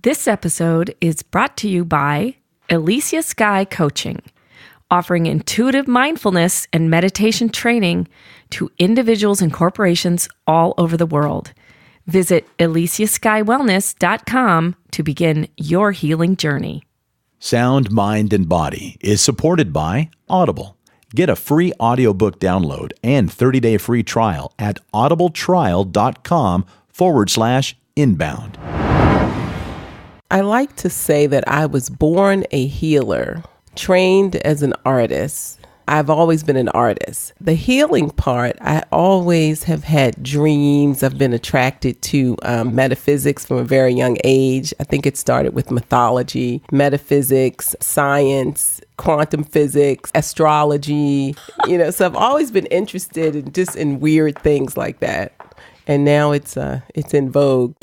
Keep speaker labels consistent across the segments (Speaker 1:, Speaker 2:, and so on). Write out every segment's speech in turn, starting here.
Speaker 1: This episode is brought to you by Alicia Sky Coaching, offering intuitive mindfulness and meditation training to individuals and corporations all over the world. Visit aliciaskywellness.com to begin your healing journey.
Speaker 2: Sound, Mind, and Body is supported by Audible. Get a free audiobook download and 30-day free trial at audibletrial.com/inbound.
Speaker 3: I like to say that I was born a healer, trained as an artist. I've always been an artist. The healing part, I always have had dreams. I've been attracted to metaphysics from a very young age. I think it started with mythology, metaphysics, science, quantum physics, astrology, so I've always been interested in just in weird things like that. And now it's in vogue.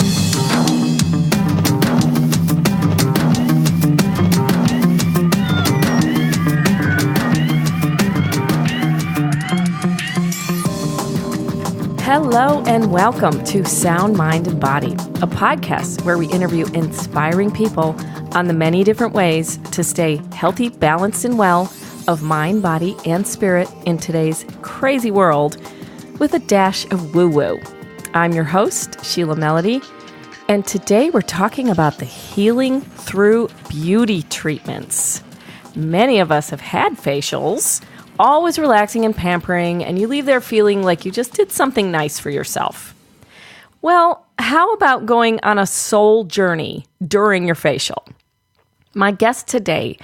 Speaker 1: Hello and welcome to Sound, Mind, and Body, a podcast where we interview inspiring people on the many different ways to stay healthy, balanced, and well of mind, body, and spirit in today's crazy world with a dash of woo-woo. I'm your host, Sheila Melody, and today we're talking about the healing through beauty treatments. Many of us have had facials, always relaxing and pampering, and you leave there feeling like you just did something nice for yourself. Well, how about going on a soul journey during your facial? My guest today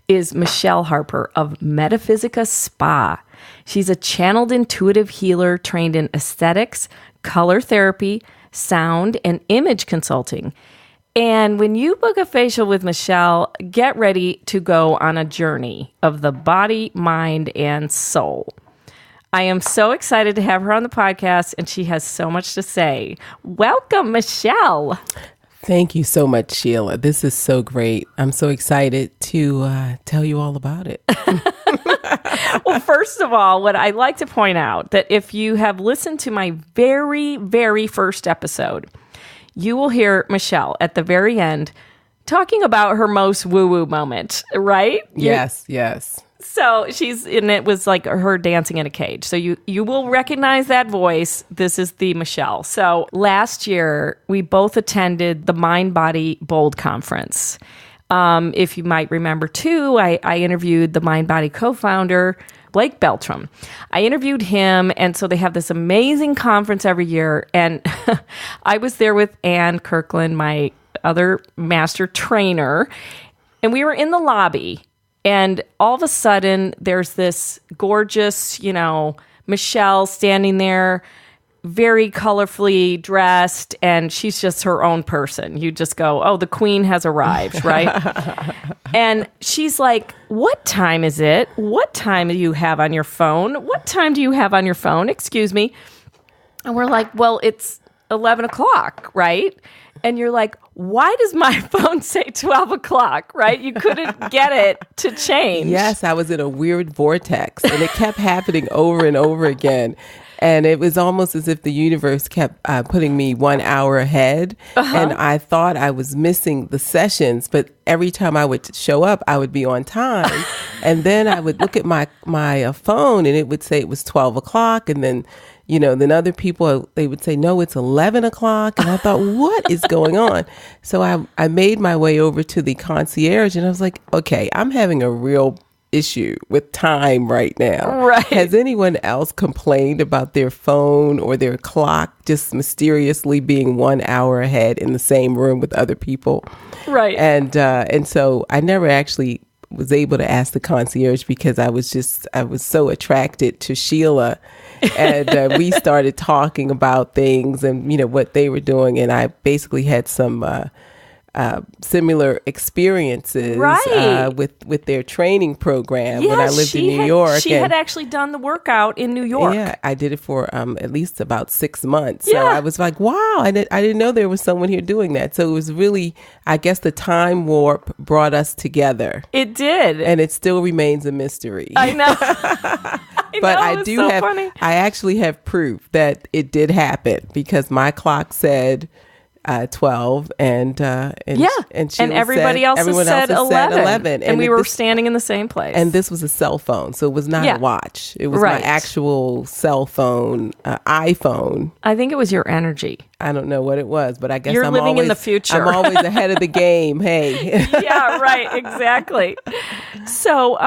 Speaker 1: is Michele Harper of Metaphysicaspa. She's a channeled intuitive healer trained in aesthetics, color therapy, sound, and image consulting. And when you book a facial with Michele, get ready to go on a journey of the body, mind, and soul. I am so excited to have her on the podcast, and she has so much to say. Welcome, Michele.
Speaker 3: Thank you so much, Sheila. This is so great. I'm so excited to tell you all about it.
Speaker 1: Well, first of all, what I like to point out that if you have listened to my very, very first episode, you will hear Michele at the very end talking about her most woo-woo moment, right?
Speaker 3: Yes.
Speaker 1: So and it was like her dancing in a cage. So you will recognize that voice. This is the Michele. So last year, we both attended the Mind Body Bold Conference. If you might remember too, I interviewed the Mind Body co-founder, Blake Beltram. I interviewed him, and so they have this amazing conference every year, and I was there with Ann Kirkland, my other master trainer, and we were in the lobby, and all of a sudden, there's this gorgeous, Michele standing there, very colorfully dressed, and she's just her own person. You just go, oh, the queen has arrived, right? And she's like, what time is it? What time do you have on your phone? What time do you have on your phone? Excuse me. And we're like, well, it's 11 o'clock, right? And you're like, why does my phone say 12 o'clock, right? You couldn't get it to change.
Speaker 3: Yes, I was in a weird vortex, and it kept happening over and over again. And it was almost as if the universe kept putting me 1 hour ahead. And I thought I was missing the sessions, but every time I would show up, I would be on time. And then I would look at my phone, and it would say it was 12 o'clock. And then, then other people, they would say, no, it's 11 o'clock. And I thought, what is going on? So I made my way over to the concierge, and I was like, okay, I'm having a real issue with time right now.
Speaker 1: Right.
Speaker 3: Has anyone else complained about their phone or their clock just mysteriously being 1 hour ahead in the same room with other people?
Speaker 1: Right.
Speaker 3: And so I never actually was able to ask the concierge because I was so attracted to Sheila. And we started talking about things and, what they were doing. And I basically had some similar experiences with their training program when I lived in New York.
Speaker 1: She had actually done the workout in New York.
Speaker 3: Yeah, I did it for at least about 6 months. So I was like, wow, I didn't know there was someone here doing that. So it was really, I guess the time warp brought us together.
Speaker 1: It did.
Speaker 3: And it still remains a mystery.
Speaker 1: I know.
Speaker 3: I actually have proof that it did happen because my clock said 12, and Sheila
Speaker 1: and everybody else
Speaker 3: everyone
Speaker 1: said
Speaker 3: else
Speaker 1: 11. And we were standing in the same place.
Speaker 3: And this was a cell phone, so it was not a watch. It was my actual cell phone, iPhone.
Speaker 1: I think it was your energy.
Speaker 3: I don't know what it was, but I guess
Speaker 1: You're
Speaker 3: I'm
Speaker 1: living
Speaker 3: always,
Speaker 1: in the future.
Speaker 3: I'm always ahead of the game. Hey.
Speaker 1: Yeah, right. Exactly. So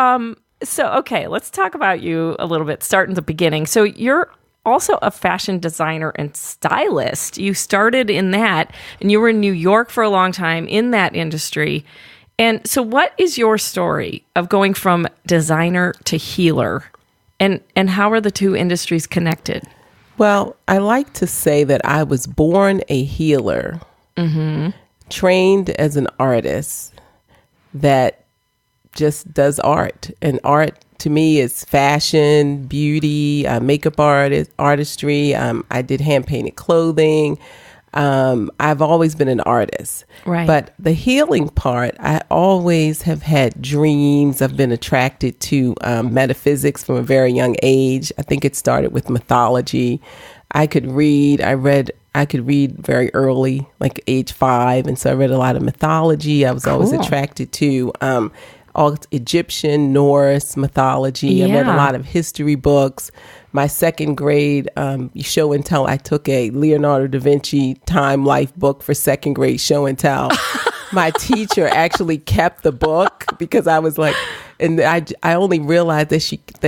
Speaker 1: okay, let's talk about you a little bit, starting at the beginning. So you're also a fashion designer and stylist. You started in that, and you were in New York for a long time in that industry. And so what is your story of going from designer to healer? And how are the two industries connected?
Speaker 3: Well, I like to say that I was born a healer, trained as an artist that just does art. And art to me is fashion, beauty, makeup artistry. I did hand-painted clothing. I've always been an artist.
Speaker 1: Right.
Speaker 3: But the healing part, I always have had dreams. I've been attracted to metaphysics from a very young age. I think it started with mythology. I could read very early, like age 5. And so I read a lot of mythology. I was always attracted to all Egyptian, Norse mythology. I read a lot of history books. My second grade show and tell, I took a Leonardo da Vinci time life book for second grade show and tell. My teacher actually kept the book because I was like, and I only realized that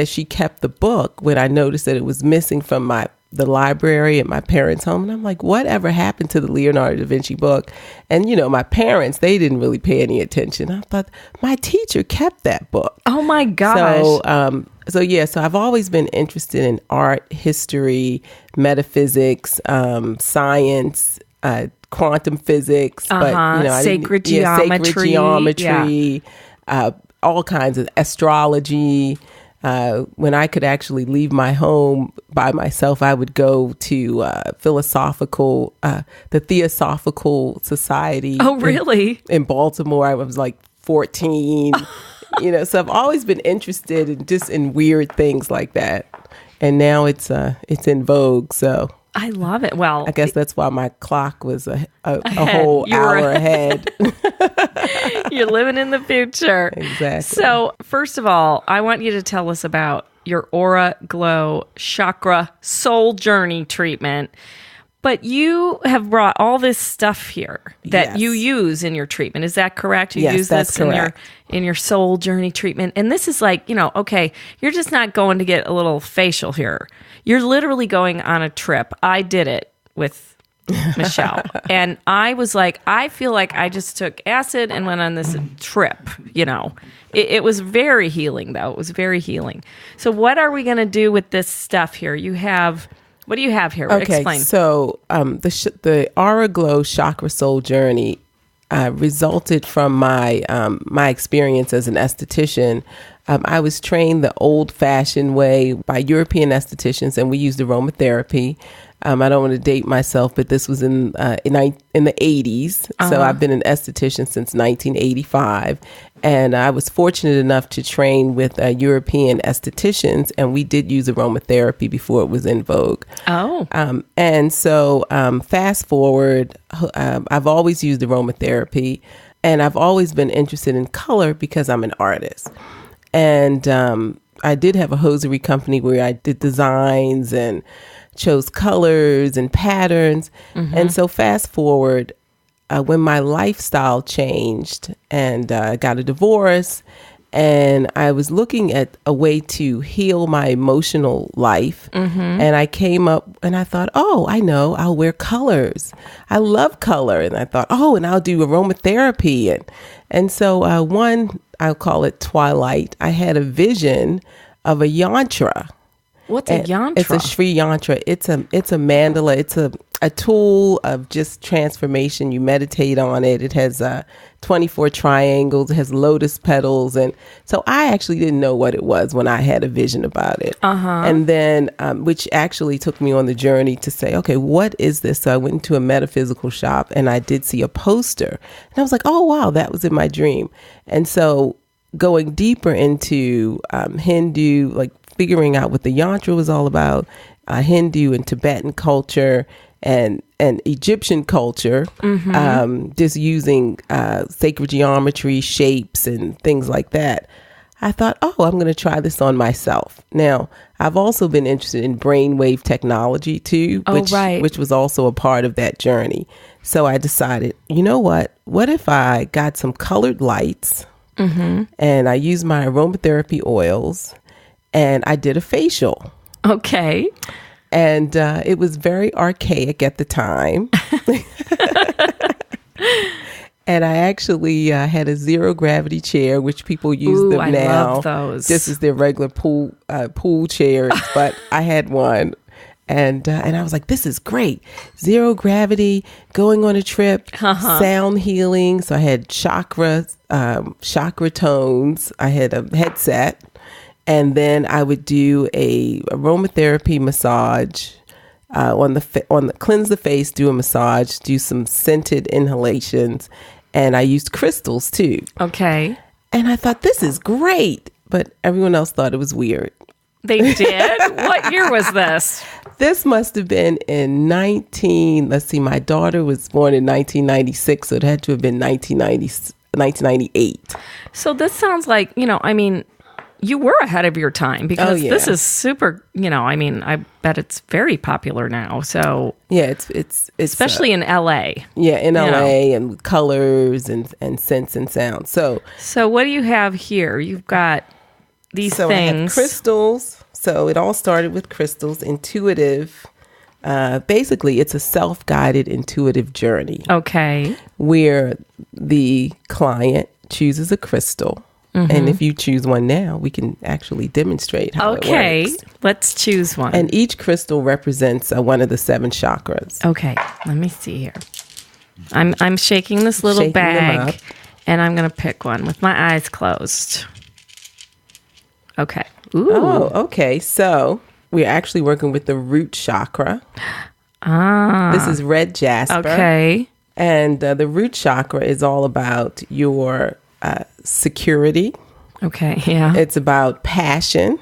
Speaker 3: she kept the book when I noticed that it was missing from the library at my parents' home. And I'm like, whatever happened to the Leonardo da Vinci book? And, my parents, they didn't really pay any attention. I thought, my teacher kept that book.
Speaker 1: Oh, my gosh.
Speaker 3: So I've always been interested in art, history, metaphysics, science, quantum physics, but,
Speaker 1: sacred geometry,
Speaker 3: all kinds of astrology. When I could actually leave my home by myself, I would go to the Theosophical Society.
Speaker 1: Oh, really?
Speaker 3: In Baltimore. I was like 14, so I've always been interested in weird things like that. And now it's in vogue. So
Speaker 1: I love it. Well,
Speaker 3: I guess that's why my clock was a whole hour ahead.
Speaker 1: You're living in the future.
Speaker 3: Exactly.
Speaker 1: So, first of all, I want you to tell us about your Aura Glow Chakra Soul Journey treatment. But you have brought all this stuff here that you use in your treatment. Is that correct? You use this in your soul journey treatment. And this is like, okay, you're just not going to get a little facial here. You're literally going on a trip. I did it with Michele. And I was like, I feel like I just took acid and went on this trip, It was very healing, though. It was very healing. So what are we going to do with this stuff here? What do you have here?
Speaker 3: Okay,
Speaker 1: Explain.
Speaker 3: So the Aura Glow Chakra Soul Journey resulted from my experience as an esthetician. I was trained the old-fashioned way by European estheticians, and we used aromatherapy. I don't want to date myself, but this was in the 80s. So I've been an esthetician since 1985. And I was fortunate enough to train with European estheticians, and we did use aromatherapy before it was in vogue.
Speaker 1: Oh.
Speaker 3: And so fast forward, I've always used aromatherapy, and I've always been interested in color because I'm an artist. And I did have a hosiery company where I did designs and chose colors and patterns. And so fast forward, when my lifestyle changed and I got a divorce, and I was looking at a way to heal my emotional life. And I came up and I thought, I know, I'll wear colors. I love color. And I thought, and I'll do aromatherapy. And so I'll call it Twilight. I had a vision of a yantra.
Speaker 1: What's a yantra?
Speaker 3: It's a Sri yantra. It's a mandala. It's a tool of just transformation. You meditate on it. It has 24 triangles. It has lotus petals. And so I actually didn't know what it was when I had a vision about it. And then, which actually took me on the journey to say, okay, what is this? So I went into a metaphysical shop and I did see a poster. And I was like, oh, wow, that was in my dream. And so going deeper into Hindu, like figuring out what the yantra was all about, Hindu and Tibetan culture, and Egyptian culture, just using sacred geometry, shapes, and things like that, I thought, I'm going to try this on myself. Now, I've also been interested in brainwave technology too, which was also a part of that journey. So I decided, you know what if I got some colored lights and I used my aromatherapy oils and I did a facial.
Speaker 1: Okay.
Speaker 3: And it was very archaic at the time. And I actually had a zero gravity chair, which people use them now.
Speaker 1: I love those.
Speaker 3: Just as their regular pool chairs, but I had one. And I was like, this is great. Zero gravity, going on a trip, sound healing. So I had chakra tones. I had a headset. And then I would do a aromatherapy massage on the cleanse the face, do a massage, do some scented inhalations, and I used crystals too.
Speaker 1: Okay. And
Speaker 3: I thought, this is great, but everyone else thought it was weird.
Speaker 1: They did? What year was this?
Speaker 3: This must have been in my daughter was born in 1996, so it had to have been 1998.
Speaker 1: So this sounds like, you were ahead of your time because this is super, I bet it's very popular now. So
Speaker 3: yeah, it's
Speaker 1: especially in LA.
Speaker 3: Yeah, in LA and colors and scents and sounds. So
Speaker 1: what do you have here? You've got these things.
Speaker 3: I have crystals. So it all started with crystals, intuitive. Basically, it's a self-guided intuitive journey.
Speaker 1: Okay.
Speaker 3: Where the client chooses a crystal. And if you choose one now, we can actually demonstrate how it works.
Speaker 1: Okay, let's choose one.
Speaker 3: And each crystal represents one of the 7 chakras.
Speaker 1: Okay, let me see here. I'm shaking this little bag, and I'm going to pick one with my eyes closed. Okay. Ooh.
Speaker 3: Oh, okay. So we're actually working with the root chakra. This is red jasper.
Speaker 1: Okay.
Speaker 3: And the root chakra is all about your security.
Speaker 1: Okay, yeah.
Speaker 3: It's about passion.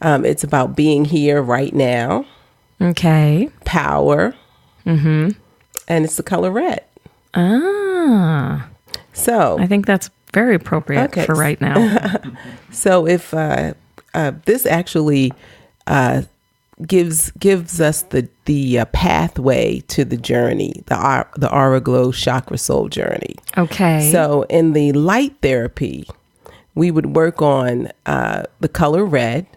Speaker 3: It's about being here right now.
Speaker 1: Okay.
Speaker 3: Power. And it's the color red. So
Speaker 1: I think that's very appropriate for right now.
Speaker 3: So if this actually gives us the pathway to the journey, the Aura Glow Chakra Soul Journey.
Speaker 1: Okay.
Speaker 3: So in the light therapy, we would work on the color red.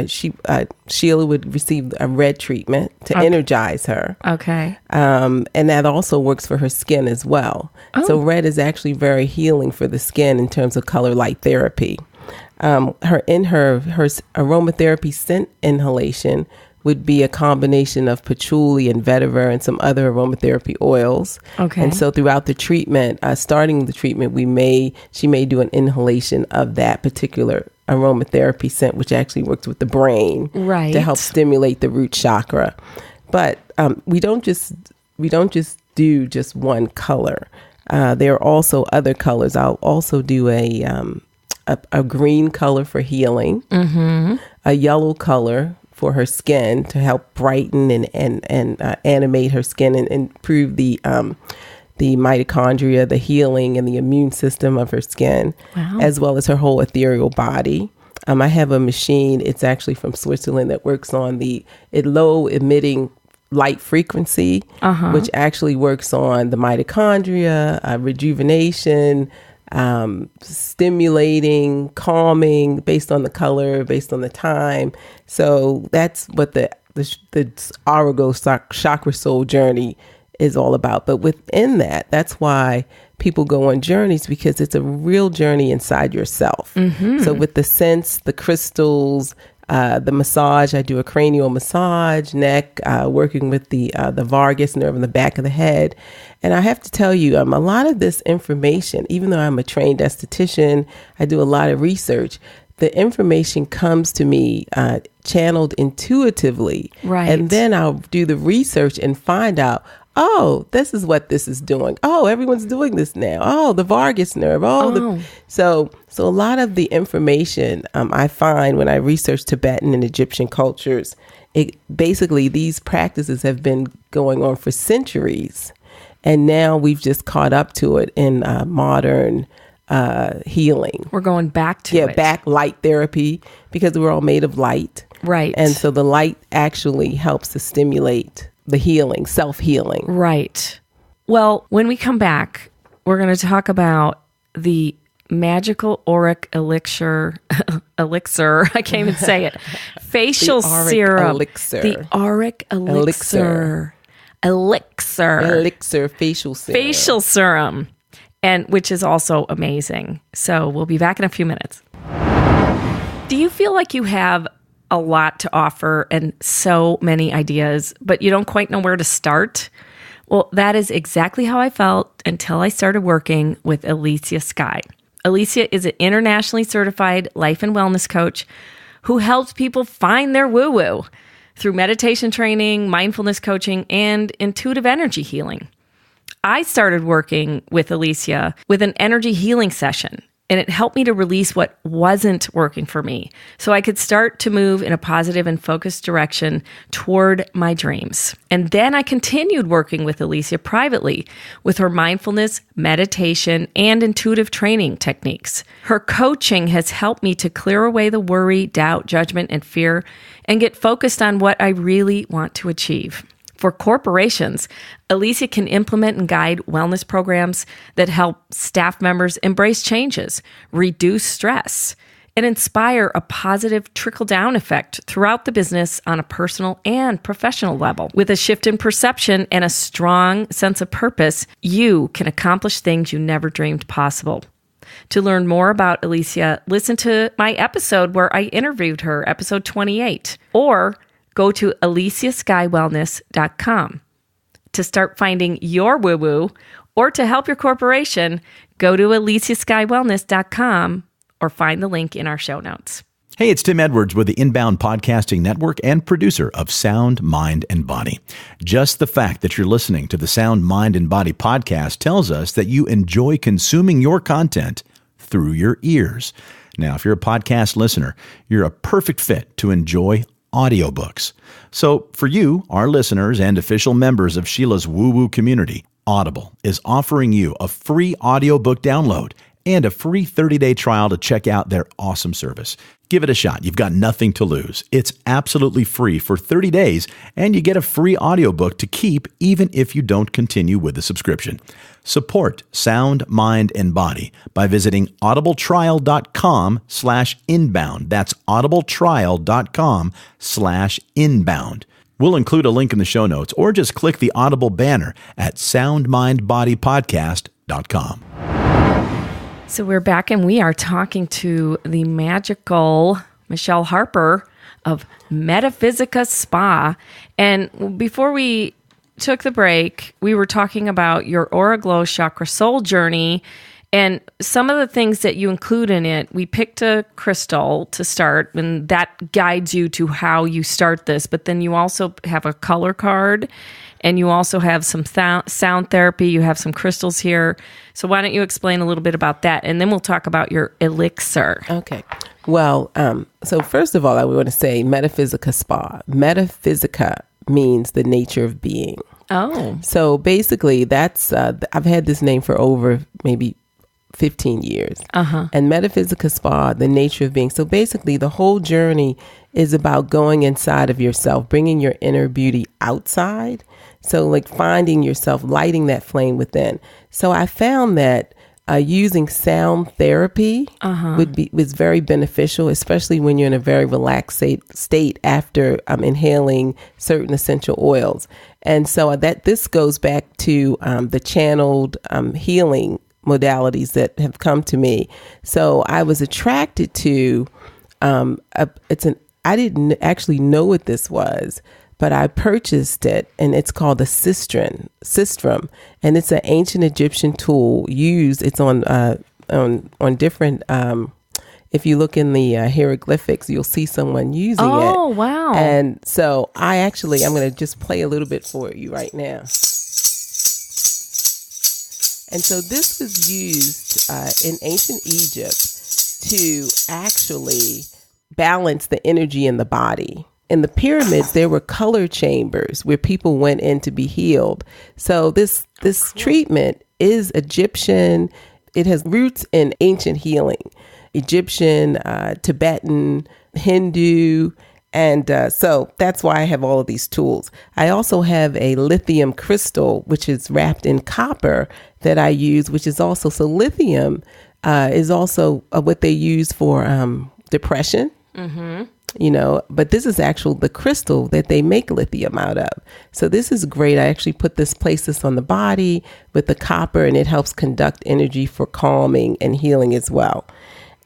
Speaker 3: Sheila would receive a red treatment to energize her.
Speaker 1: Okay.
Speaker 3: And that also works for her skin as well. So red is actually very healing for the skin in terms of color light therapy. Her aromatherapy scent inhalation would be a combination of patchouli and vetiver and some other aromatherapy oils. Okay. And so throughout the treatment, starting the treatment, she may do an inhalation of that particular aromatherapy scent, which actually works with the brain to help stimulate the root chakra. But we don't just do just one color. There are also other colors. I'll also do a green color for healing, a yellow color for her skin to help brighten and animate her skin and improve the mitochondria, the healing and the immune system of her skin, as well as her whole ethereal body. I have a machine, it's actually from Switzerland, that works on the low emitting light frequency, which actually works on the mitochondria, rejuvenation, stimulating, calming, based on the color, based on the time. So that's what the Aura Glow Chakra Soul Journey is all about. But within that, that's why people go on journeys, because it's a real journey inside yourself. So with the scents, the crystals, the massage, I do a cranial massage, neck, working with the vagus nerve in the back of the head. And I have to tell you, a lot of this information, even though I'm a trained esthetician, I do a lot of research, the information comes to me channeled intuitively. Right. And then I'll do the research and find out, oh, this is what this is doing. Oh, everyone's doing this now. Oh, the vagus nerve. So a lot of the information I find when I research Tibetan and Egyptian cultures, basically these practices have been going on for centuries. And now we've just caught up to it in modern healing.
Speaker 1: We're going back to it.
Speaker 3: Yeah, back light therapy, because we're all made of light.
Speaker 1: Right.
Speaker 3: And so the light actually helps to stimulate the healing, self-healing.
Speaker 1: Right. Well, when we come back, we're going to talk about the magical auric elixir, I can't even say it, facial serum.
Speaker 3: Elixir.
Speaker 1: The auric elixir.
Speaker 3: Elixir facial serum.
Speaker 1: Facial serum, and which is also amazing. So we'll be back in a few minutes. Do you feel like you have a lot to offer and so many ideas, but you don't quite know where to start? Well, that is exactly how I felt until I started working with Alicia Skye. Alicia is an internationally certified life and wellness coach who helps people find their woo-woo through meditation training, mindfulness coaching, and intuitive energy healing. I started working with Alicia with an energy healing session, and it helped me to release what wasn't working for me so I could start to move in a positive and focused direction toward my dreams. And then I continued working with Alicia privately with her mindfulness, meditation, and intuitive training techniques. Her coaching has helped me to clear away the worry, doubt, judgment, and fear and get focused on what I really want to achieve. For corporations, Alicia can implement and guide wellness programs that help staff members embrace changes, reduce stress, and inspire a positive trickle-down effect throughout the business on a personal and professional level. With a shift in perception and a strong sense of purpose, you can accomplish things you never dreamed possible. To learn more about Alicia, listen to my episode where I interviewed her, episode 28, or go to aliciaskywellness.com. To start finding your woo-woo or to help your corporation, go to aliciaskywellness.com or find the link in our show notes.
Speaker 2: Hey, it's Tim Edwards with the Inbound Podcasting Network and producer of Sound, Mind, and Body. Just the fact that you're listening to the Sound, Mind, and Body podcast tells us that you enjoy consuming your content through your ears. Now, if you're a podcast listener, you're a perfect fit to enjoy audiobooks. So for you, our listeners and official members of Sheila's woo-woo community, Audible is offering you a free audiobook download and a free 30-day trial to check out their awesome service. Give it a shot. You've got nothing to lose. It's absolutely free for 30 days, and you get a free audiobook to keep even if you don't continue with the subscription. Support Sound, Mind, and Body by visiting audibletrial.com/inbound. That's audibletrial.com/inbound. We'll include a link in the show notes, or just click the Audible banner at soundmindbodypodcast.com.
Speaker 1: So we're back and we are talking to the magical Michele Harper of Metaphysicaspa. And before we took the break, we were talking about your Glow Chakra Soul Journey and some of the things that you include in it. We picked a crystal to start, and that guides you to how you start this. But then you also have a color card, and you also have some sound therapy. You have some crystals here. So why don't you explain a little bit about that? And then we'll talk about your elixir.
Speaker 3: Okay. Well, so first of all, I want to say Metaphysicaspa. Metaphysica means the nature of being.
Speaker 1: Oh.
Speaker 3: So basically, that's I've had this name for over maybe 15 years. And Metaphysicaspa, the nature of being. So basically, the whole journey is about going inside of yourself, bringing your inner beauty outside. So like finding yourself, lighting that flame within. So I found that using sound therapy was very beneficial, especially when you're in a very relaxed state after inhaling certain essential oils. And so this goes back to the channeled healing modalities that have come to me. So I was attracted to I didn't actually know what this was, but I purchased it, and it's called the sistrum, and it's an ancient Egyptian tool used. It's on different. If you look in the hieroglyphics, you'll see someone using it.
Speaker 1: Oh, wow!
Speaker 3: And so I'm going to just play a little bit for you right now. And so this was used in ancient Egypt to actually balance the energy in the body. In the pyramids, there were color chambers where people went in to be healed. So this treatment is Egyptian. It has roots in ancient healing, Egyptian, Tibetan, Hindu. And so that's why I have all of these tools. I also have a lithium crystal, which is wrapped in copper that I use, which is also, so lithium is also what they use for depression. Mm-hmm. You know, but this is actually the crystal that they make lithium out of. So this is great. I actually place this on the body with the copper, and it helps conduct energy for calming and healing as well.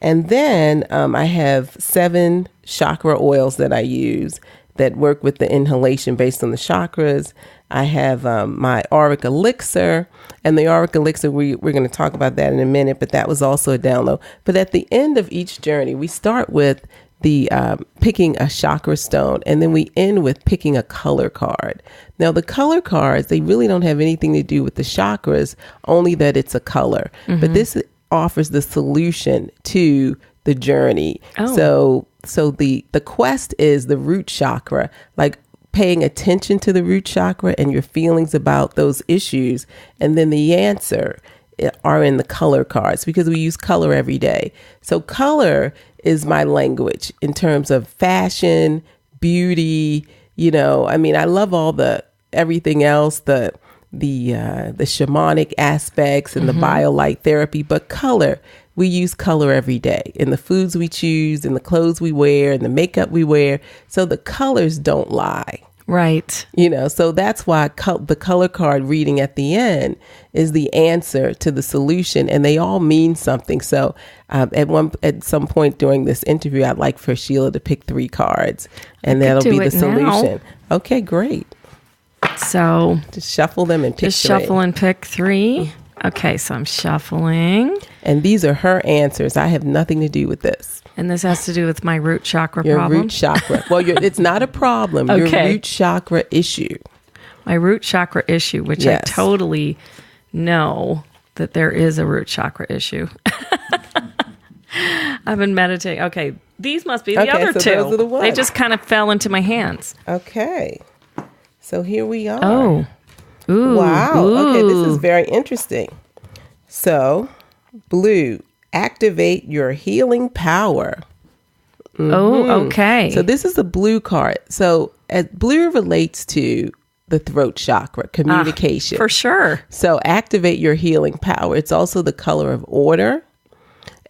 Speaker 3: And then I have 7 chakra oils that I use that work with the inhalation based on the chakras. I have my auric elixir, and the auric elixir, we're going to talk about that in a minute, but that was also a download. But at the end of each journey, we start with the picking a chakra stone, and then we end with picking a color card. Now, the color cards, they really don't have anything to do with the chakras, only that it's a color. Mm-hmm. But this offers the solution to the journey. Oh. So the quest is the root chakra, like paying attention to the root chakra and your feelings about those issues. And then the answer are in the color cards, because we use color every day. So color is my language in terms of fashion, beauty. You know, I mean, I love all everything else, the shamanic aspects and the biolight therapy, but color, we use color every day in the foods we choose, in the clothes we wear, in the makeup we wear. So the colors don't lie.
Speaker 1: Right. You
Speaker 3: know, so that's why the color card reading at the end is the answer to the solution, and they all mean something. So at some point during this interview, I'd like for Sheila to pick 3 cards, and that'll be the solution. Now. Okay, great.
Speaker 1: So
Speaker 3: just shuffle them and pick 3.
Speaker 1: Just shuffle and pick 3. Okay, so I'm shuffling.
Speaker 3: And these are her answers. I have nothing to do with this.
Speaker 1: And this has to do with my root chakra
Speaker 3: your
Speaker 1: problem?
Speaker 3: Your root chakra. Well, it's not a problem. Okay. Your root chakra issue.
Speaker 1: My root chakra issue, which yes. I totally know that there is a root chakra issue. I've been meditating. Okay, these must be the other 2.
Speaker 3: Those are the ones.
Speaker 1: They just kind of fell into my hands.
Speaker 3: Okay. So here we are.
Speaker 1: Oh. Ooh.
Speaker 3: Wow.
Speaker 1: Ooh.
Speaker 3: Okay, this is very interesting. So, blue, activate your healing power. Mm-hmm.
Speaker 1: Oh, okay.
Speaker 3: So this is the blue card. So blue relates to the throat chakra, communication.
Speaker 1: For sure.
Speaker 3: So activate your healing power. It's also the color of order.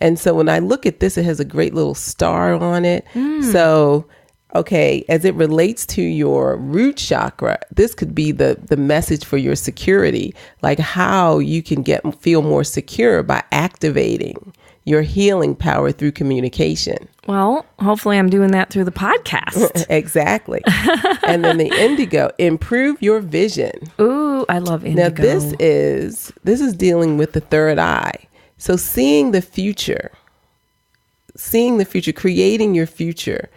Speaker 3: And so when I look at this, it has a great little star on it. So, okay, as it relates to your root chakra, this could be the message for your security, like how you can feel more secure by activating your healing power through communication.
Speaker 1: Well, hopefully I'm doing that through the podcast.
Speaker 3: Exactly. And then the indigo, improve your vision.
Speaker 1: Ooh, I love indigo.
Speaker 3: Now this is dealing with the third eye. So seeing the future, creating your future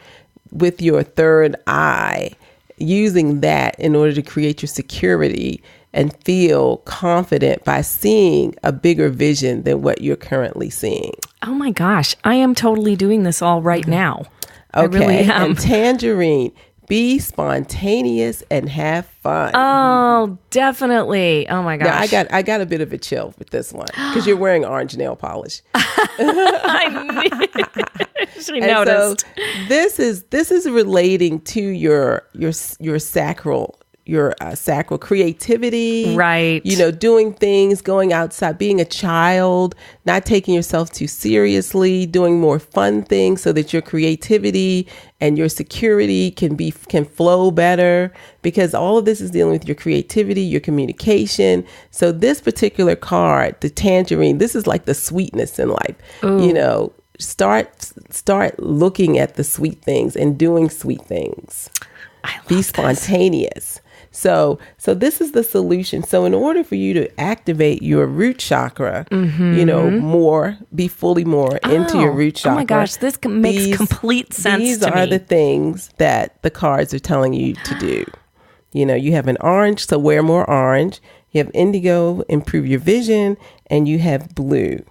Speaker 3: with your third eye, using that in order to create your security and feel confident by seeing a bigger vision than what you're currently seeing.
Speaker 1: Oh my gosh, I am totally doing this all right now.
Speaker 3: Okay,
Speaker 1: I really am.
Speaker 3: And tangerine, be spontaneous and have fun.
Speaker 1: Oh, definitely. Oh my gosh.
Speaker 3: Now, I got a bit of a chill with this one because you're wearing orange nail polish.
Speaker 1: I actually noticed.
Speaker 3: So this is relating to your sacral. Your sacral creativity,
Speaker 1: right?
Speaker 3: You know, doing things, going outside, being a child, not taking yourself too seriously, doing more fun things so that your creativity and your security can flow better, because all of this is dealing with your creativity, your communication. So this particular card, the tangerine, this is like the sweetness in life. Ooh. You know, start looking at the sweet things and doing sweet things. Be spontaneous. So this is the solution. So in order for you to activate your root chakra, you know, be fully more into your root chakra.
Speaker 1: Oh my gosh, this makes complete sense to me.
Speaker 3: These are the things that the cards are telling you to do. You know, you have an orange, so wear more orange. You have indigo, improve your vision, and you have blue,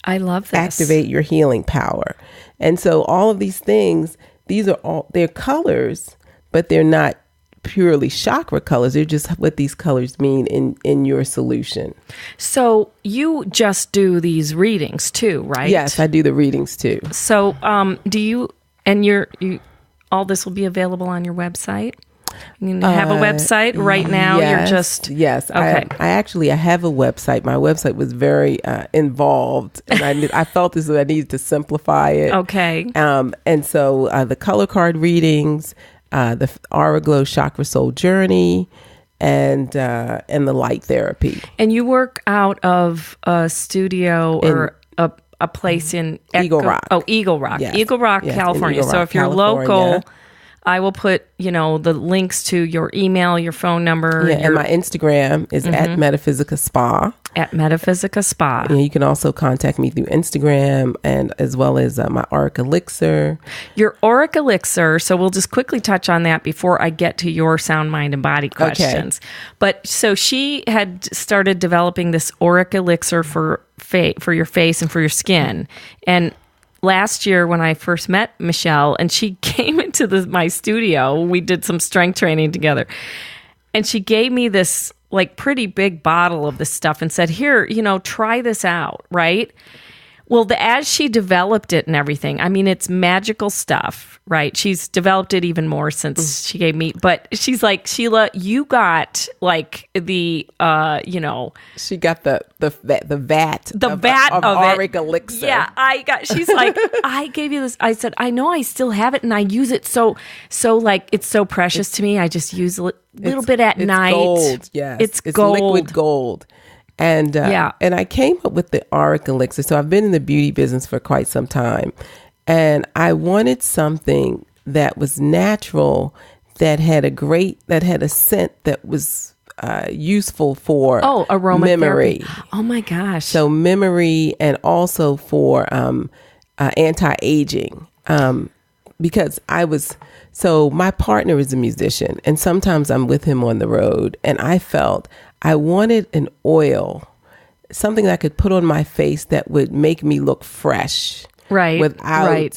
Speaker 1: I love this.
Speaker 3: activate your healing power. And so all of these things, they're colors, but they're not purely chakra colors. They're just what these colors mean in your solution.
Speaker 1: So you just do these readings too, right?
Speaker 3: Yes, I do the readings too.
Speaker 1: So do you, and all this will be available on your website? You have a website right now?
Speaker 3: Yes, yes.
Speaker 1: Okay.
Speaker 3: I have a website. My website was very involved, and I felt as though I needed to simplify it.
Speaker 1: Okay.
Speaker 3: And so the color card readings, the Glow Chakra Soul Journey, and the light therapy.
Speaker 1: And you work out of a studio or a place in
Speaker 3: Eagle Rock.
Speaker 1: Oh, Eagle Rock.
Speaker 3: Yes.
Speaker 1: Eagle Rock,
Speaker 3: Yes,
Speaker 1: California.
Speaker 3: in Eagle
Speaker 1: So
Speaker 3: Rock,
Speaker 1: if you're
Speaker 3: California.
Speaker 1: local, I will put, the links to your email, your phone number.
Speaker 3: Yeah, and my Instagram is at Metaphysicaspa.
Speaker 1: At Metaphysicaspa.
Speaker 3: And you can also contact me through Instagram, and as well as my auric elixir.
Speaker 1: Your auric elixir, so we'll just quickly touch on that before I get to your sound, mind, and body questions. Okay. But so she had started developing this auric elixir for your face and for your skin. And last year when I first met Michele, and she came into my studio, we did some strength training together, and she gave me this like pretty big bottle of this stuff and said, here, try this out, right? Well, as she developed it and everything, I mean, it's magical stuff, right? She's developed it even more since she gave me, but she's like, Sheila, you got like the,
Speaker 3: She got the vat of auric elixir.
Speaker 1: Yeah, she's like, I gave you this. I said, I know I still have it and I use it so like, it's so precious to me. I just use a little bit at night.
Speaker 3: Gold, yes.
Speaker 1: It's
Speaker 3: gold.
Speaker 1: Liquid
Speaker 3: gold. And and I came up with the auric elixir. So I've been in the beauty business for quite some time, and I wanted something that was natural, that had a scent that was useful for memory.
Speaker 1: Oh my gosh!
Speaker 3: So memory, and also for anti-aging. Because my partner is a musician, and sometimes I'm with him on the road, and I felt I wanted an oil, something that I could put on my face that would make me look fresh.
Speaker 1: Right.
Speaker 3: Without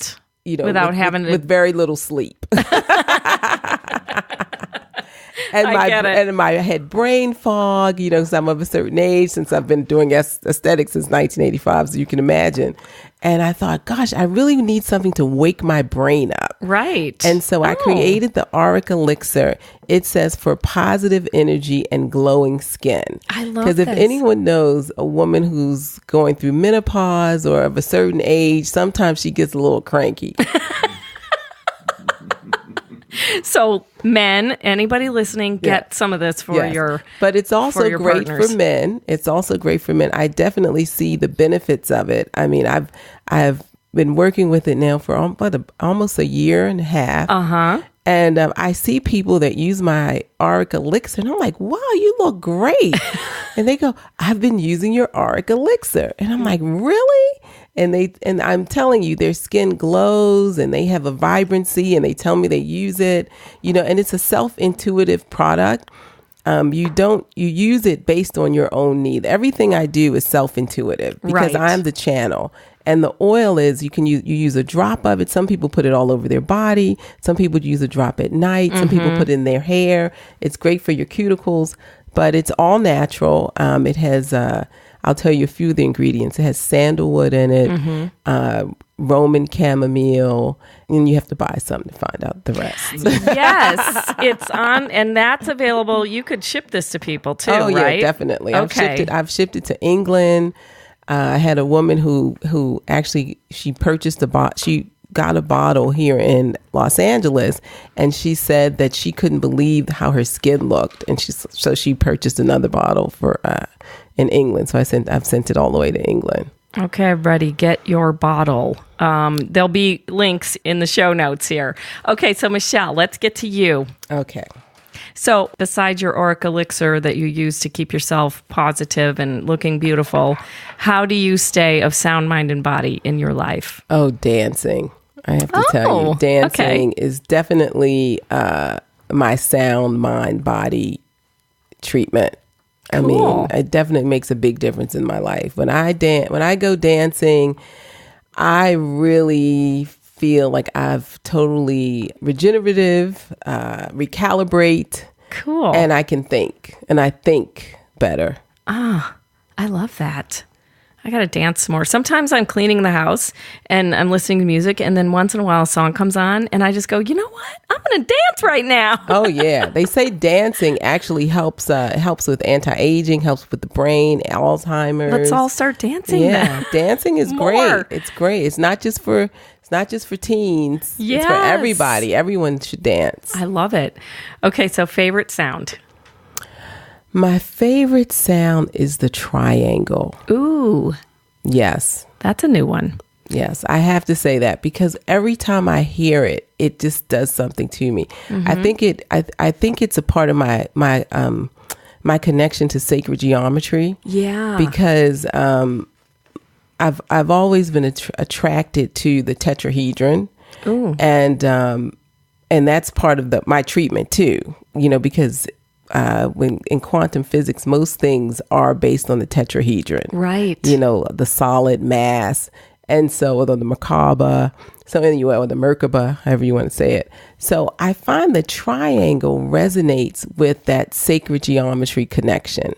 Speaker 3: very little sleep. And I had brain fog, because I'm of a certain age, since I've been doing aesthetics since 1985, so you can imagine. And I thought, gosh, I really need something to wake my brain up.
Speaker 1: Right.
Speaker 3: And so I created the auric elixir. It says for positive energy and glowing skin.
Speaker 1: I love this.
Speaker 3: Because if anyone knows a woman who's going through menopause or of a certain age, sometimes she gets a little cranky.
Speaker 1: So men, anybody listening, get some of this for your
Speaker 3: But it's also great
Speaker 1: partners.
Speaker 3: for men. It's also great for men. I definitely see the benefits of it. I mean, I've been working with it now for almost a year and a half.
Speaker 1: Uh-huh.
Speaker 3: And I see people that use my auric elixir, and I'm like, wow, you look great. And they go, I've been using your auric elixir. And I'm like, really? And I'm telling you, their skin glows and they have a vibrancy, and they tell me they use it, and it's a self-intuitive product. You use it based on your own need. Everything I do is self-intuitive because I'm the channel. And the oil is, you use a drop of it. Some people put it all over their body. Some people use a drop at night. Some people put it in their hair. It's great for your cuticles, but it's all natural. It has, I'll tell you a few of the ingredients. It has sandalwood in it, Roman chamomile, and you have to buy some to find out the rest.
Speaker 1: Yes, it's on, and that's available. You could ship this to people too, right?
Speaker 3: Oh, yeah, definitely.
Speaker 1: Okay.
Speaker 3: I've shipped it to England. I had a woman who actually, she purchased she got a bottle here in Los Angeles, and she said that she couldn't believe how her skin looked, and so she purchased another bottle for in England. So I've sent it all the way to England.
Speaker 1: Okay, everybody, get your bottle. There'll be links in the show notes here. Okay, so Michele, let's get to you.
Speaker 3: Okay.
Speaker 1: So besides your auric elixir that you use to keep yourself positive and looking beautiful, how do you stay of sound, mind, and body in your life?
Speaker 3: Oh, dancing. I have to tell you, dancing is definitely my sound, mind, body treatment. I mean, it definitely makes a big difference in my life. When I go dancing, I really feel like I've totally regenerative, recalibrate.
Speaker 1: Cool.
Speaker 3: And I can think, and I think better.
Speaker 1: I love that. I got to dance more. Sometimes I'm cleaning the house and I'm listening to music, and then once in a while a song comes on and I just go, you know what? I'm going to dance right now.
Speaker 3: Oh, yeah. They say dancing actually helps with anti-aging, helps with the brain, Alzheimer's.
Speaker 1: Let's all start dancing then.
Speaker 3: Dancing is great. It's great. It's not just for teens.
Speaker 1: Yes.
Speaker 3: It's for everybody. Everyone should dance.
Speaker 1: I love it. Okay, so favorite sound.
Speaker 3: My favorite sound is the triangle.
Speaker 1: Ooh.
Speaker 3: Yes.
Speaker 1: That's a new one.
Speaker 3: Yes, I have to say that because every time I hear it, it just does something to me.
Speaker 1: Mm-hmm.
Speaker 3: I think it's a part of my connection to sacred geometry.
Speaker 1: Yeah.
Speaker 3: Because I've always been attracted to the tetrahedron.
Speaker 1: Ooh.
Speaker 3: And that's part of my treatment too. Because when in quantum physics, most things are based on the tetrahedron,
Speaker 1: right?
Speaker 3: The solid mass, and so or the Merkaba. So anyway, or the Merkaba, however you want to say it. So I find the triangle resonates with that sacred geometry connection.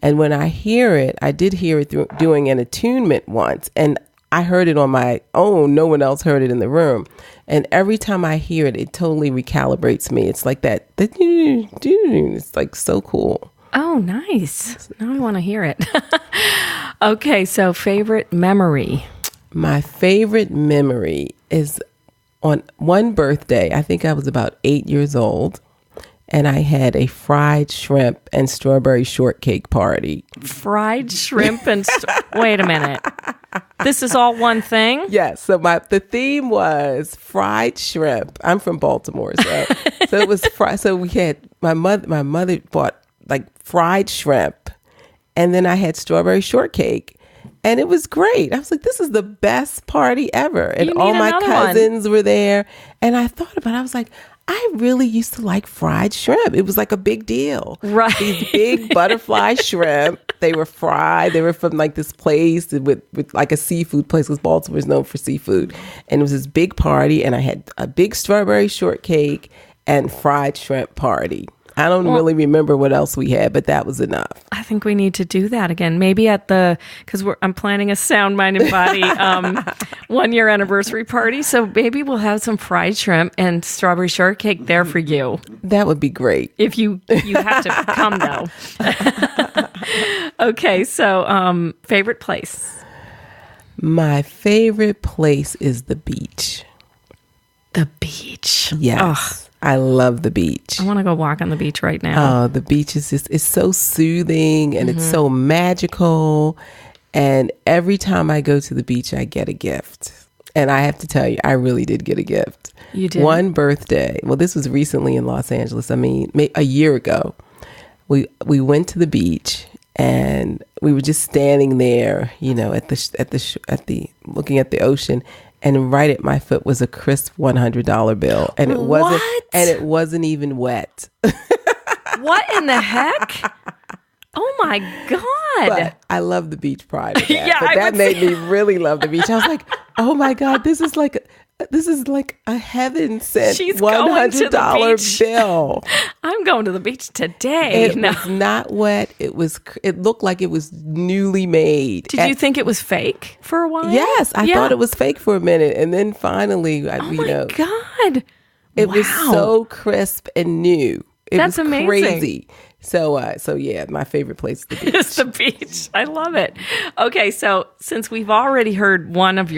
Speaker 3: And when I hear it, I did hear it doing an attunement once, and I heard it on my own. No one else heard it in the room. And every time I hear it, it totally recalibrates me. It's like that. It's like so cool.
Speaker 1: Oh, nice. Now I want to hear it. Okay, so favorite memory.
Speaker 3: My favorite memory is on one birthday. I think I was about 8 years old. And I had a fried shrimp and strawberry shortcake party.
Speaker 1: Fried shrimp and... Wait a minute. This is all one thing?
Speaker 3: Yes. So the theme was fried shrimp. I'm from Baltimore. So it was so we had... My mother bought like fried shrimp. And then I had strawberry shortcake. And it was great. I was like, this is the best party ever. And all my cousins were there. And I thought about it. I was like... I really used to like fried shrimp. It was like a big deal.
Speaker 1: Right.
Speaker 3: These big butterfly shrimp. They were fried. They were from like this place with like a seafood place because Baltimore is known for seafood. And it was this big party. And I had a big strawberry shortcake and fried shrimp party. I don't really remember what else we had, but that was enough.
Speaker 1: I think we need to do that again. Maybe because I'm planning a Sound Mind and Body 1 year anniversary party. So maybe we'll have some fried shrimp and strawberry shortcake there for you.
Speaker 3: That would be great.
Speaker 1: If you have to come though. Okay, so favorite place.
Speaker 3: My favorite place is the beach.
Speaker 1: The beach.
Speaker 3: Yes. Ugh. I love the beach.
Speaker 1: I want to go walk on the beach right now.
Speaker 3: Oh, the beach is it's so soothing and it's so magical. And every time I go to the beach, I get a gift. And I have to tell you, I really did get a gift.
Speaker 1: You did? One
Speaker 3: birthday. Well, this was recently in Los Angeles. I mean, a year ago. We went to the beach and we were just standing there, at the looking at the ocean. And right at my foot was a crisp $100 bill, and it wasn't even wet.
Speaker 1: What in the heck? Oh my God!
Speaker 3: But I love the beach prior to that. Yeah, but that made me really love the beach. I was like, oh my God, this is like a heaven sent $100 bill.
Speaker 1: I'm going to the beach today.
Speaker 3: It was not wet. It looked like it was newly made.
Speaker 1: Did you think it was fake for a while?
Speaker 3: Yes, I thought it was fake for a minute, and then finally,
Speaker 1: God,
Speaker 3: it was so crisp and new.
Speaker 1: That's amazing.
Speaker 3: Crazy. So yeah, my favorite place is the beach.
Speaker 1: It's the beach. I love it. Okay, so since we've already heard one of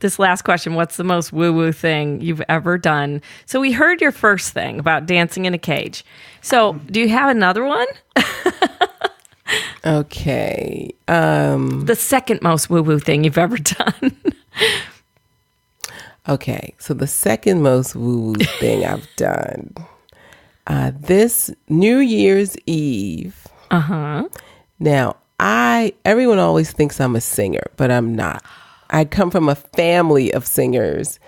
Speaker 1: this last question, what's the most woo-woo thing you've ever done? So we heard your first thing about dancing in a cage. So do you have another one?
Speaker 3: Okay.
Speaker 1: The second most woo-woo thing you've ever done.
Speaker 3: Okay. So the second most woo-woo thing I've done. This New Year's Eve.
Speaker 1: Uh-huh.
Speaker 3: Now, everyone always thinks I'm a singer, but I'm not. I come from a family of singers,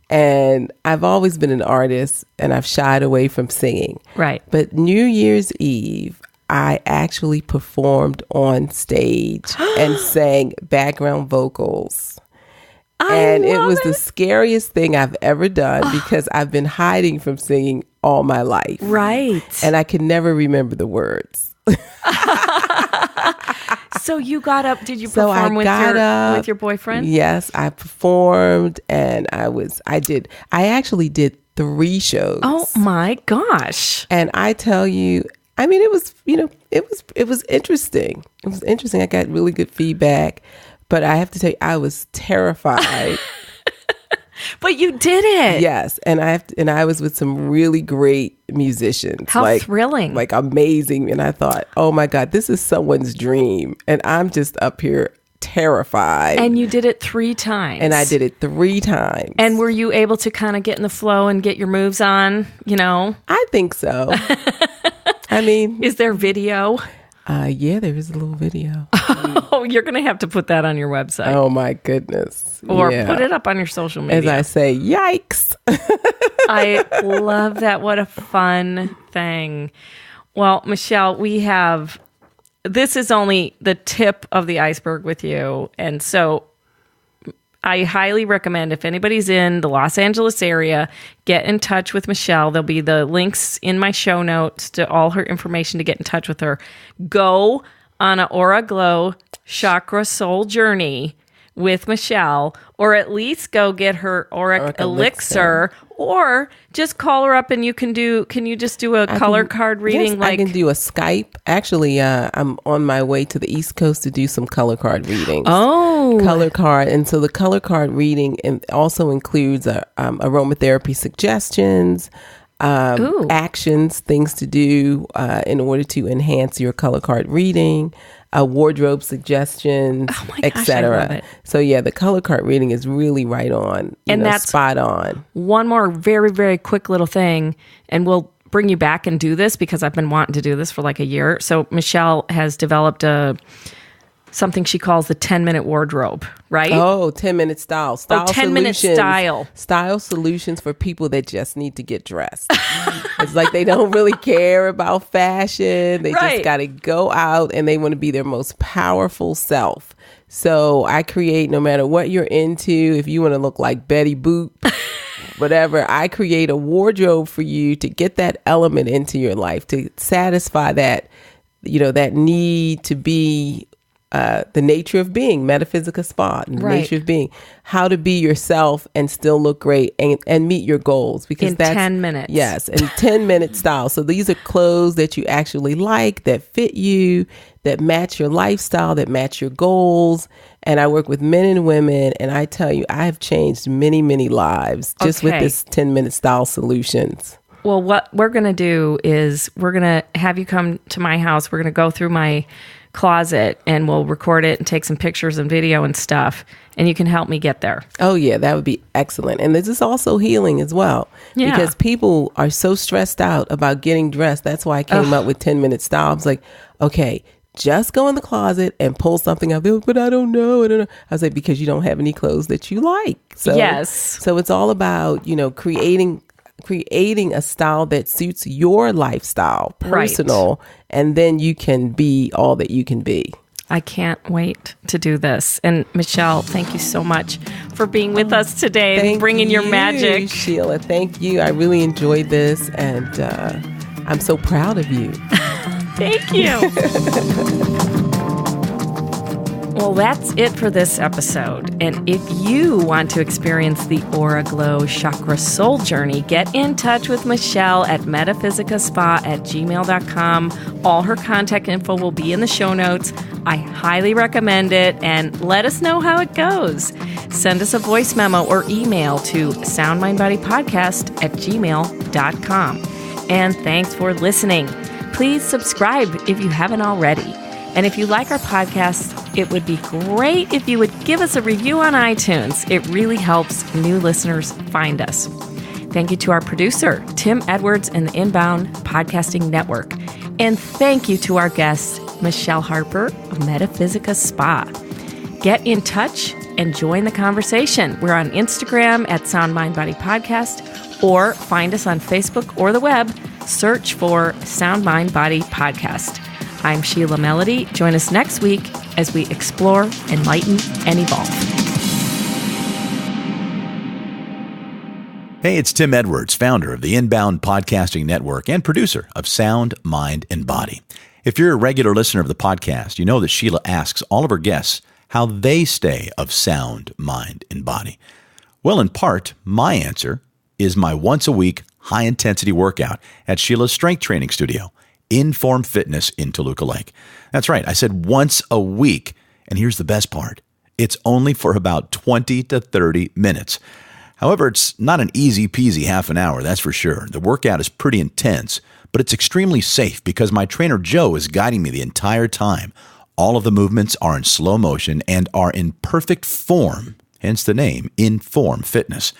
Speaker 3: and I've always been an artist, and I've shied away from singing.
Speaker 1: Right.
Speaker 3: But New Year's Eve, I actually performed on stage and sang background vocals. And it was the scariest thing I've ever done because I've been hiding from singing all my life.
Speaker 1: Right.
Speaker 3: And I can never remember the words.
Speaker 1: So you got up, did you perform with your boyfriend?
Speaker 3: Yes, I performed and I actually did 3 shows.
Speaker 1: Oh my gosh.
Speaker 3: And I tell you, I mean, it was interesting. It was interesting. I got really good feedback, but I have to tell you, I was terrified.
Speaker 1: But you did it.
Speaker 3: Yes, and I was with some really great musicians.
Speaker 1: How thrilling.
Speaker 3: Like amazing. And I thought, oh my God, this is someone's dream. And I'm just up here terrified.
Speaker 1: And you did it 3 times.
Speaker 3: And I did it 3 times.
Speaker 1: And were you able to kind of get in the flow and get your moves on, you know?
Speaker 3: I think so. I mean.
Speaker 1: Is there video?
Speaker 3: Yeah, there is a little video.
Speaker 1: Oh, you're going to have to put that on your website.
Speaker 3: Oh, my goodness.
Speaker 1: Or put it up on your social media.
Speaker 3: As I say, yikes.
Speaker 1: I love that. What a fun thing. Well, Michele, this is only the tip of the iceberg with you. And so I highly recommend if anybody's in the Los Angeles area, get in touch with Michele. There'll be the links in my show notes to all her information to get in touch with her. Go on an Aura Glow Chakra Soul Journey with Michele, or at least go get her auric elixir, or just call her up and can you just do a color card reading?
Speaker 3: Yes, I can do a Skype. Actually, I'm on my way to the East Coast to do some color card readings.
Speaker 1: Oh.
Speaker 3: Color card. And so the color card reading also includes aromatherapy suggestions, actions, things to do in order to enhance your color card reading, wardrobe suggestions, etc. So yeah, the color card reading is really right on, that's spot on.
Speaker 1: One more very, very quick little thing, and we'll bring you back and do this because I've been wanting to do this for like a year. So Michele has developed something she calls the 10-minute wardrobe, right?
Speaker 3: Oh, 10-minute style.
Speaker 1: 10-minute style.
Speaker 3: Style solutions for people that just need to get dressed. It's like they don't really care about fashion. They just got to go out and they want to be their most powerful self. So I create, no matter what you're into, if you want to look like Betty Boop, whatever, I create a wardrobe for you to get that element into your life, to satisfy that, that need to be the nature of being, Metaphysicaspa, the nature of being, how to be yourself and still look great and meet your goals. Because that's
Speaker 1: 10 minutes.
Speaker 3: Yes, in 10-minute style. So these are clothes that you actually like, that fit you, that match your lifestyle, that match your goals. And I work with men and women, and I tell you, I have changed many, many lives just with this 10-minute style solutions.
Speaker 1: Well, what we're going to do is we're going to have you come to my house. We're going to go through my closet and we'll record it and take some pictures and video and stuff, and you can help me get there.
Speaker 3: Oh yeah, that would be excellent. And this is also healing as well, because people are so stressed out about getting dressed. That's why I came up with 10-minute style. I was like, okay, just go in the closet and pull something out. But I don't know. I was like, because you don't have any clothes that you like. So so it's all about creating a style that suits your lifestyle, personal, and then you can be all that you can be.
Speaker 1: I can't wait to do this. And Michele, thank you so much for being with us today and bringing your magic.
Speaker 3: Sheila, thank you. I really enjoyed this, and I'm so proud of you.
Speaker 1: Thank you. Well, that's it for this episode. And if you want to experience the Aura Glow Chakra Soul Journey, get in touch with Michele at metaphysicaspa@gmail.com. All her contact info will be in the show notes. I highly recommend it, and let us know how it goes. Send us a voice memo or email to soundmindbodypodcast@gmail.com. And thanks for listening. Please subscribe if you haven't already. And if you like our podcast, it would be great if you would give us a review on iTunes. It really helps new listeners find us. Thank you to our producer, Tim Edwards and the Inbound Podcasting Network. And thank you to our guest, Michele Harper of Metaphysicaspa. Get in touch and join the conversation. We're on Instagram at Sound Mind Body Podcast, or find us on Facebook or the web. Search for Sound Mind Body Podcast. I'm Sheila Melody. Join us next week as we explore, enlighten, and evolve.
Speaker 2: Hey, it's Tim Edwards, founder of the Inbound Podcasting Network and producer of Sound, Mind, and Body. If you're a regular listener of the podcast, you know that Sheila asks all of her guests how they stay of sound, mind, and body. Well, in part, my answer is my once-a-week high-intensity workout at Sheila's strength training studio, Inform Fitness in Toluca Lake. That's right, I said once a week, and here's the best part. It's only for about 20 to 30 minutes. However, it's not an easy-peasy half an hour, that's for sure. The workout is pretty intense, but it's extremely safe because my trainer Joe is guiding me the entire time. All of the movements are in slow motion and are in perfect form, hence the name, Inform Fitness.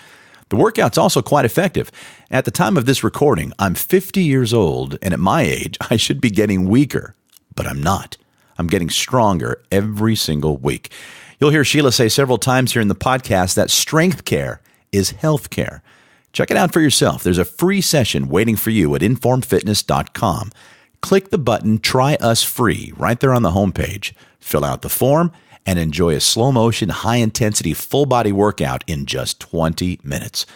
Speaker 2: The workout's also quite effective. At the time of this recording, I'm 50 years old, and at my age, I should be getting weaker, but I'm not. I'm getting stronger every single week. You'll hear Sheila say several times here in the podcast that strength care is health care. Check it out for yourself. There's a free session waiting for you at informfitness.com. Click the button Try Us Free right there on the homepage. Fill out the form and enjoy a slow-motion, high-intensity, full-body workout in just 20 minutes.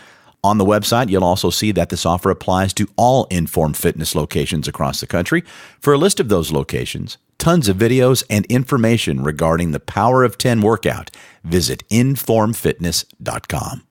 Speaker 2: On the website, you'll also see that this offer applies to all Inform Fitness locations across the country. For a list of those locations, tons of videos, and information regarding the Power of 10 workout, visit informfitness.com.